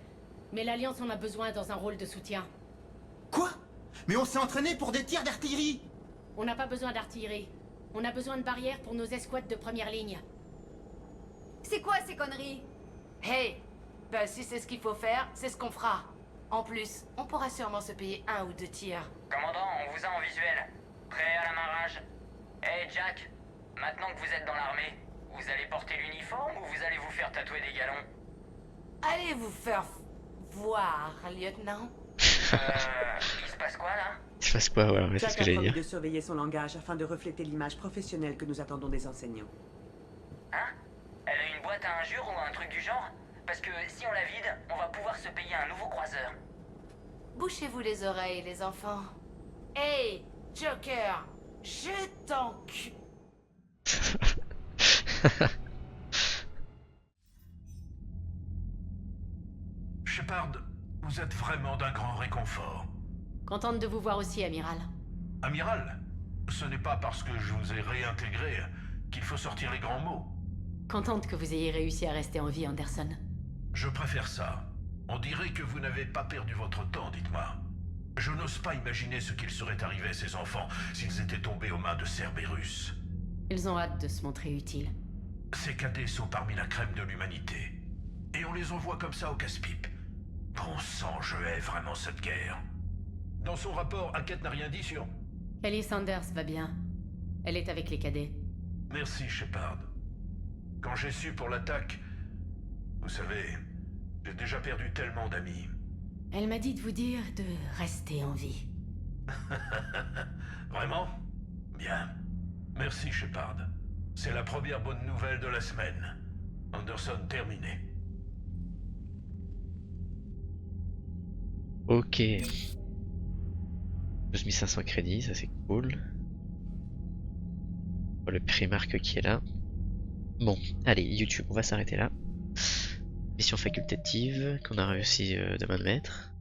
Mais l'Alliance en a besoin dans un rôle de soutien. Quoi? Mais on s'est entraîné pour des tirs d'artillerie! On n'a pas besoin d'artillerie. On a besoin de barrières pour nos escouades de première ligne. C'est quoi ces conneries? Hey! Ben si c'est ce qu'il faut faire, c'est ce qu'on fera. En plus, on pourra sûrement se payer 1 ou 2 tirs. Commandant, on vous a en visuel. Prêt à l'amarrage. Hey Jack, maintenant que vous êtes dans l'armée, vous allez porter l'uniforme ou vous allez vous faire tatouer des galons? Allez vous faire voir, lieutenant. Il se passe quoi là? Il se passe quoi? Voilà, c'est Jack ce que a j'allais promis dire. de surveiller son langage afin de refléter l'image professionnelle que nous attendons des enseignants. Hein? Elle a une boîte à injures ou un truc du genre? Parce que si on la vide, on va pouvoir se payer un nouveau croiseur. Bouchez-vous les oreilles, les enfants. Hey, Joker, je t'encu... Shepard, vous êtes vraiment d'un grand réconfort. Contente de vous voir aussi, amiral. Amiral, ce n'est pas parce que je vous ai réintégré qu'il faut sortir les grands mots. Contente que vous ayez réussi à rester en vie, Anderson. Je préfère ça. On dirait que vous n'avez pas perdu votre temps, dites-moi. Je n'ose pas imaginer ce qu'il serait arrivé à ces enfants s'ils étaient tombés aux mains de Cerberus. Ils ont hâte de se montrer utiles. Ces cadets sont parmi la crème de l'humanité. Et on les envoie comme ça au casse-pipe. Bon sang, je hais vraiment cette guerre. Dans son rapport, Hackett n'a rien dit sur... Ellie Sanders va bien. Elle est avec les cadets. Merci, Shepard. Quand j'ai su pour l'attaque... Vous savez, j'ai déjà perdu tellement d'amis. Elle m'a dit de vous dire de rester en vie. Vraiment? Bien. Merci, Shepard. C'est la première bonne nouvelle de la semaine. Anderson terminé. Ok. 12 500 crédits, ça c'est cool. Oh, le Primarque qui est là. Bon, allez, YouTube, on va s'arrêter là. Mission facultative qu'on a réussi de main de maître.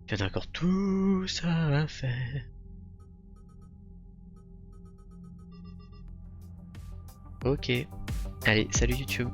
Il y a encore tout ça à faire. Ok. Allez, salut YouTube.